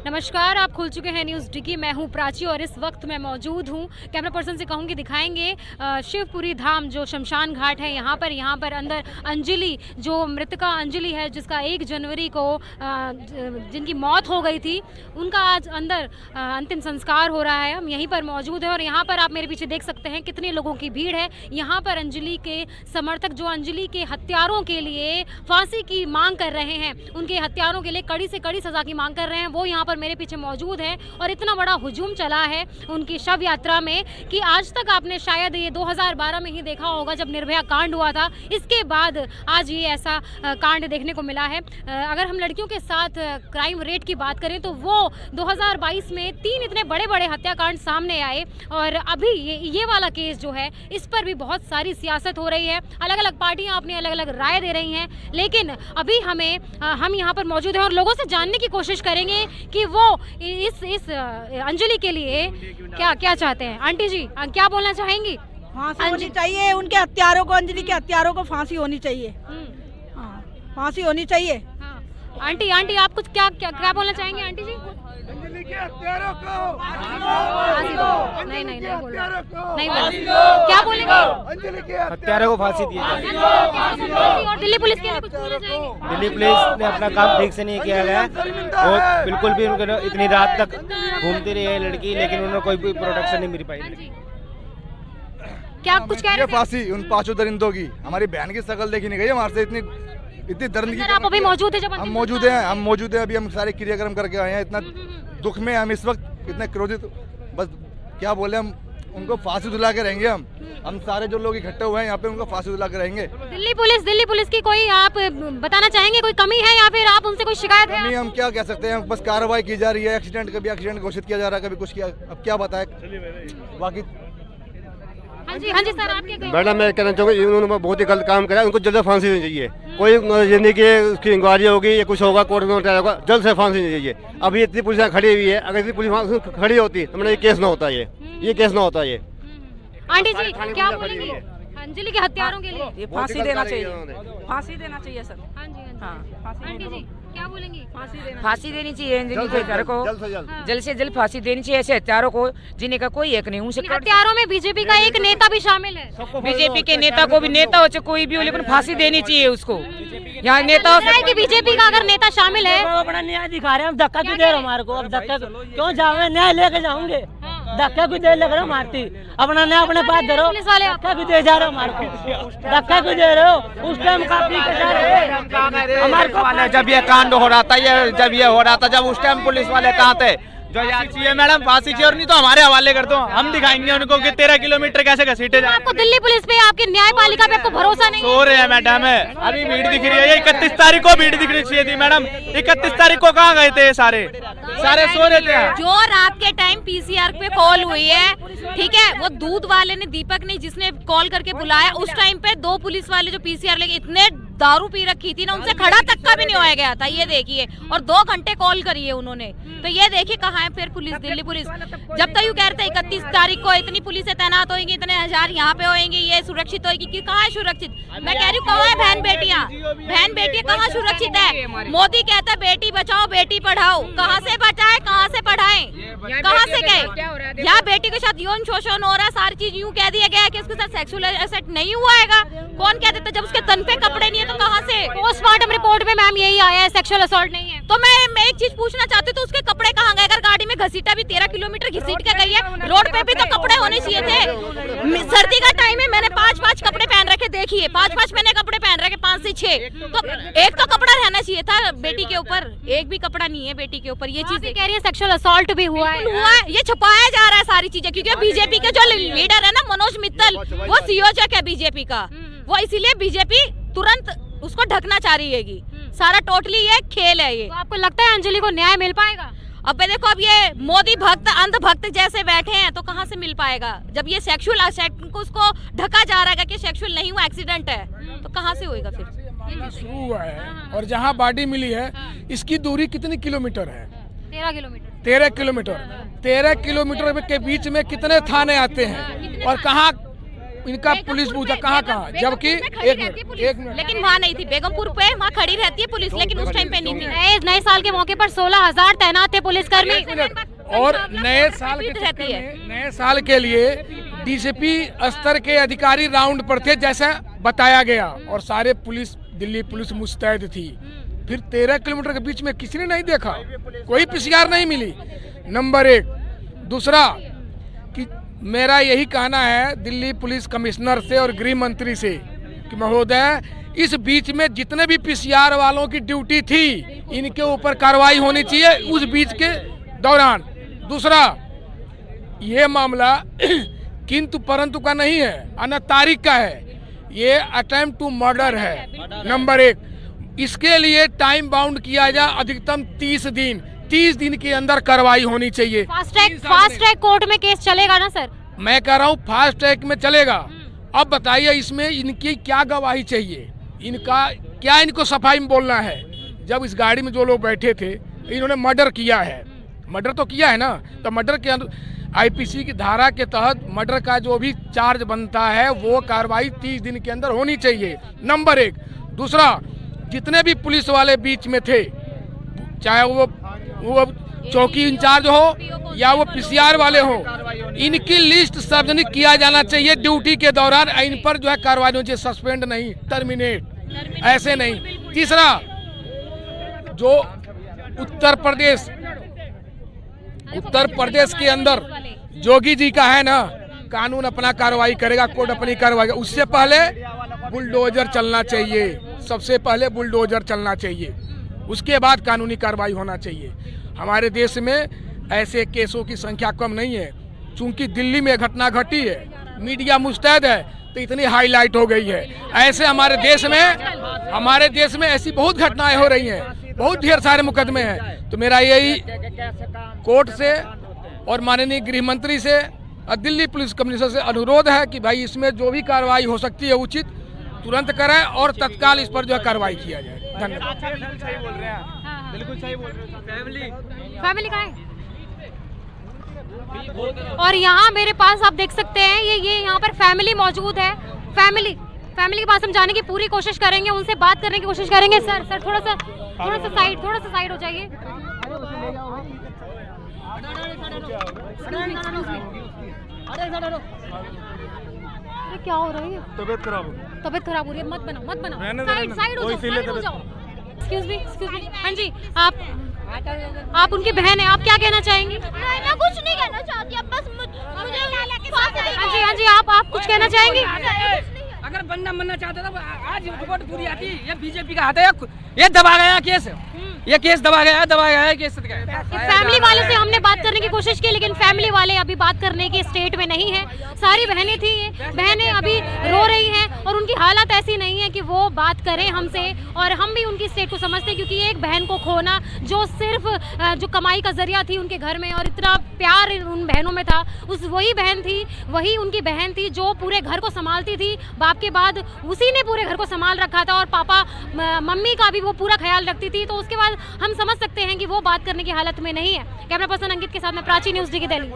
नमस्कार, आप खुल चुके हैं न्यूज़ डिगी। मैं हूं प्राची और इस वक्त मैं मौजूद हूं। कैमरा पर्सन से कहूंगी दिखाएंगे शिवपुरी धाम जो शमशान घाट है यहाँ पर अंदर अंजलि जो मृतका अंजलि है जिसका 1 जनवरी को जिनकी मौत हो गई थी, उनका आज अंदर अंतिम संस्कार हो रहा है। हम यहीं पर मौजूद हैं और यहाँ पर आप मेरे पीछे देख सकते हैं कितने लोगों की भीड़ है। यहाँ पर अंजलि के समर्थक जो अंजलि के हत्यारों के लिए फांसी की मांग कर रहे हैं, उनके हत्यारों के लिए कड़ी से कड़ी सजा की मांग कर रहे हैं, वो यहाँ पर मेरे पीछे मौजूद है। और इतना बड़ा हुजूम चला है उनकी शव यात्रा में कि आज तक आपने शायद ये 2012 में ही देखा होगा जब निर्भया कांड हुआ था, इसके बाद आज ये ऐसा कांड देखने को मिला है। अगर हम लड़कियों के साथ क्राइम रेट की बात करें तो वो 2022 में 3 इतने बड़े बड़े हत्याकांड सामने आए और अभी ये वाला केस जो है इस पर भी बहुत सारी सियासत हो रही है। अलग अलग पार्टियां अपनी अलग अलग राय दे रही हैं, लेकिन अभी हम यहाँ पर मौजूद हैं और लोगों से जानने की कोशिश करेंगे कि वो इस अंजलि के लिए क्या चाहते हैं। आंटी जी क्या बोलना चाहेंगी? फांसी होनी चाहिए उनके हत्यारों को, अंजलि के हत्यारों को फांसी होनी चाहिए। हाँ, फांसी होनी चाहिए। हाँ। आंटी आप कुछ क्या बोलना चाहेंगे? आंटी जी अंजलि के हत्यारों को फांसी दो। नहीं क्या बोलेंगे? अंजलि के हत्यारों को फांसी दी जाए। और दिल्ली पुलिस के लिए कुछ बोलना चाहेंगे? दिल्ली पुलिस ने अपना काम ठीक से नहीं किया है और बिल्कुल भी उनको इतनी रात तक घूमती रही है लड़की, लेकिन उन्हें कोई भी प्रोटेक्शन नहीं मिल पाई। क्या कुछ कह रहे थे? फांसी उन 5 दरिंदों की। हमारी बहन की शक्ल देखी नहीं गई हमारे से, इतनी दर्द की। आप अभी मौजूद है? जब हम मौजूद हैं अभी हम सारे क्रियाक्रम करके आए हैं। इतना दुख में हम इस वक्त इतने क्रोधित, बस क्या बोले, हम उनको फांसी दिला के रहेंगे। हम सारे जो लोग इकट्ठे हुए हैं यहाँ पे उनको फांसी दिला के रहेंगे। दिल्ली पुलिस की कोई आप बताना चाहेंगे कोई कमी है या फिर आप उनसे कोई शिकायत है? हम क्या कह सकते हैं, बस कार्रवाई की जा रही है। कभी एक्सीडेंट घोषित किया जा रहा है, कभी कुछ किया, अब क्या बताए बाकी। हाँ जी सर, आप क्या कहेंगे? मैडम मैं कहना चाहूँगा उन्होंने बहुत ही गलत काम करा, उनको जल्द फांसी देनी चाहिए। कोई जिंदगी उसकी इंक्वायरी होगी या कुछ होगा, कोर्ट में होगा, जल्द से फांसी देनी चाहिए। अभी इतनी पुलिस खड़ी हुई है, अगर इतनी पुलिस खड़ी होती तो मैंने ये केस ना होता, ये केस ना होता। ये आंटी जी क्या बोलेंगी अंजलि के हत्यारों के लिए? फांसी देना चाहिए, फांसी देना चाहिए सर। हाँ जी आंटी जी क्या बोलेंगी? फांसी देनी चाहिए अंजलि के घर को, जल्द से जल्द फांसी देनी चाहिए ऐसे हत्यारों को, जिन्हें का कोई एक नहीं। उनसे हत्यारों में बीजेपी का एक नेता भी शामिल है। बीजेपी के नेता को भी, नेता हो चाहे कोई भी हो, लेकिन फांसी देनी चाहिए उसको। यहाँ नेता कि बीजेपी का अगर नेता शामिल है, अपना न्याय दिखा रहे हैं, हम धक्का क्यों दे रहे हमारे को? अब धक्का क्यों जाओगे? न्याय लेके जाऊंगे, धक्का क्यों दे लग रहे हो? मारती अपना न्याय अपने पास दे रहे हो, धक्का क्यों दे जा रहे हो हमारे को? धक्का क्यों दे रहे हो? उस टाइम काफी हमारे को जब ये कांड हो रहा था, जब ये हो रहा था, जब उस टाइम पुलिस वाले कहाँ थे? जो याद चाहिए मैडम, फांसी चाहिए, और नहीं तो हमारे हवाले कर दो, हम दिखाएंगे उनको कि 13 किलोमीटर कैसे घसीटे जाए। आपको दिल्ली पुलिस पे, आपकी न्यायपालिका पे आपको भरोसा नहीं? सो रहे हैं मैडम, अभी भीड़ दिख रही है। 31 तारीख को भीड़ दिखनी चाहिए थी मैडम। 31 तारीख को कहाँ गए थे? सारे सो रहे थे। जो रात के टाइम पीसीआर पे कॉल हुई है, ठीक है, वो दूध वाले ने, दीपक ने, जिसने कॉल करके बुलाया, उस टाइम पे 2 पुलिस वाले जो पीसीआर लेके इतने दारू पी रखी थी ना, उनसे खड़ा तक का भी नहीं होया गया था। ये देखिए, और 2 घंटे कॉल करी है उन्होंने, तो ये देखिए कहाँ है फिर पुलिस, दिल्ली पुलिस। जब तक यू कहते हैं 31 तारीख को इतनी पुलिस तैनात होगी, इतने हजार यहाँ पे होंगी, ये सुरक्षित होगी, कि कहाँ है सुरक्षित? मैं कह रही हूँ कहाँ है बहन बेटियाँ कहाँ सुरक्षित है? मोदी कहता है बेटी बचाओ बेटी पढ़ाओ, कहाँ से बचाए, कहाँ से पढ़ाएं, कहाँ से गए? यहाँ बेटी के साथ यौन शोषण हो रहा है, सारी चीज यूँ कह दिया गया है कि उसके साथ सेक्सुअल असेट नहीं हुआ है। कौन कह देता? जब उसके तन पे कपड़े नहीं है तो कहाँ से? पोस्टमार्टम रिपोर्ट में मैम यही आया है, सेक्सुअल असॉल्ट नहीं है। तो मैं एक चीज पूछना चाहती हूँ, तो उसके कपड़े कहाँ गए? अगर गाड़ी में घसीटा भी 13 किलोमीटर घसीट के गई है, रोड पे भी तो कपड़े होने चाहिए थे। सर्दी का टाइम है, मैंने 5 कपड़े पहन रखे, देखिए 5 मैंने कपड़े पहन रखे, 5 से 6, तो एक तो कपड़ा रहना चाहिए था बेटी के ऊपर, एक भी कपड़ा नहीं है बेटी के ऊपर। ये चीज कह रही है सेक्सुअल असॉल्ट भी हुआ है। ये छुपाया जा रहा है सारी चीजें, क्योंकि बीजेपी के जो लीडर है ना मनोज मित्तल, वो संयोजक है बीजेपी का, वो इसीलिए बीजेपी तुरंत उसको ढकना चाह रही है। सारा टोटली ये खेल है। ये तो आपको लगता है अंजलि को न्याय मिल पाएगा? अब देखो, अब ये मोदी भक्त अंध भक्त जैसे बैठे हैं, तो कहाँ से मिल पाएगा? जब ये सेक्सुअल को उसको ढका जा रहा है कि सेक्सुअल नहीं हुआ, एक्सीडेंट है, तो कहाँ से होएगा फिर? शुरू हुआ है और जहाँ बॉडी मिली है इसकी दूरी कितनी किलोमीटर है? 13 किलोमीटर। 13 किलोमीटर। 13 किलोमीटर के बीच में कितने थाने आते हैं और कहाँ इनका पुलिस पूछा कहाँ कहाँ, जबकि एक मिनट लेकिन वहाँ नहीं थी, बेगमपुर पे वहाँ खड़ी रहती है पुलिस, लेकिन उस टाइम पे नहीं थी। नए साल के मौके पर 16,000 तैनात थे पुलिसकर्मी। और नए साल के चक्कर में, नए साल के लिए डीसीपी स्तर के अधिकारी राउंड पर थे जैसा बताया गया, और सारे पुलिस, दिल्ली पुलिस मुस्तैद थी। फिर 13 किलोमीटर के बीच में किसी ने नहीं देखा, कोई पीसीआर नहीं मिली, नंबर 1। दूसरा कि मेरा यही कहना है दिल्ली पुलिस कमिश्नर से और गृह मंत्री से कि महोदय, इस बीच में जितने भी पीसीआर वालों की ड्यूटी थी इनके ऊपर कार्रवाई होनी चाहिए उस बीच के दौरान। दूसरा, ये मामला किंतु परंतु का नहीं है, अन्य तारीख का है, ये अटेम्प्ट टू मर्डर है, नंबर 1। इसके लिए टाइम बाउंड किया जाए, अधिकतम 30 दिन, 30 दिन के अंदर कार्रवाई होनी चाहिए। फास्ट ट्रैक कोर्ट में केस चलेगा ना सर? मैं कह रहा हूँ फास्ट ट्रैक में चलेगा। अब बताइए इसमें इनकी क्या गवाही चाहिए, इनका क्या, इनको सफाई में बोलना है? जब इस गाड़ी में जो लोग बैठे थे इन्होंने मर्डर किया है, मर्डर तो किया है ना, तो मर्डर के आईपीसी की धारा के तहत मर्डर का जो भी चार्ज बनता है वो कार्रवाई 30 दिन के अंदर होनी चाहिए, नंबर 1। दूसरा, जितने भी पुलिस वाले बीच में थे, चाहे वो चौकी इंचार्ज हो या वो पीसीआर वाले हो, इनकी लिस्ट सार्वजनिक किया जाना चाहिए ड्यूटी के दौरान। इन पर जो है कार्रवाई होनी चाहिए, सस्पेंड नहीं, टर्मिनेट, ऐसे नहीं। तीसरा, जो उत्तर प्रदेश के अंदर जोगी जी का है ना, कानून अपना कार्रवाई करेगा, कोर्ट अपनी कार्रवाई, उससे पहले बुलडोजर चलना चाहिए, सबसे पहले बुलडोजर चलना चाहिए, उसके बाद कानूनी कार्रवाई होना चाहिए। हमारे देश में ऐसे केसों की संख्या कम नहीं है, चूंकि दिल्ली में घटना घटी है, मीडिया मुस्तैद है तो इतनी हाईलाइट हो गई है। ऐसे हमारे देश में ऐसी बहुत घटनाएं हो रही हैं, बहुत ढेर सारे मुकदमे हैं। तो मेरा यही कोर्ट से और माननीय गृह मंत्री से और दिल्ली पुलिस कमिश्नर से अनुरोध है कि भाई इसमें जो भी कार्रवाई हो सकती है उचित तुरंत करें और तत्काल इस पर जो है कार्रवाई किया जाए। धन्यवाद। बिल्कुल सही बोल रहे हैं। फैमिली कहाँ है? और यहाँ मेरे पास आप देख सकते हैं ये यहाँ पर फैमिली मौजूद है। फैमिली के पास हम जाने की पूरी कोशिश करेंगे, उनसे बात करने की कोशिश करेंगे। सर थोड़ा सा साइड हो जाइए। अरे क्या हो रहा है? तबीयत खराब हो रही है। मत बनाओ, साइड हो जाओ। Excuse me. हाँ जी, आप उनकी बहन है, आप क्या कहना चाहेंगी? मैं कुछ नहीं कहना चाहती, अब बस मुझे हाँ जी, आप कुछ कहना चाहेंगी? अगर बनना चाहता था आज रिपोर्ट पूरी आती। ये बीजेपी का हाथ है, ये दबा गया केस, ये केस दबा गया है केस। फैमिली वाले से हमने बात करने की कोशिश की, लेकिन फैमिली वाले अभी बात करने के स्टेट में नहीं है। सारी बहनें थी, ये बहनें अभी रो रही हैं और उनकी हालत ऐसी नहीं है कि वो बात करें हमसे, और हम भी उनकी स्टेट को समझते हैं, क्योंकि एक बहन को खोना जो सिर्फ जो कमाई का जरिया थी उनके घर में, और इतना प्यार उन बहनों में था, वही उनकी बहन थी जो पूरे घर को संभालती थी। बाप के बाद उसी ने पूरे घर को संभाल रखा था, और पापा मम्मी का भी वो पूरा ख्याल रखती थी। तो उसके बाद हम समझ सकते हैं कि वो बात करने की हालत में नहीं है। कैमरा पर्सन अंकित के साथ में प्राची, न्यूज़ डिगी दिल्ली।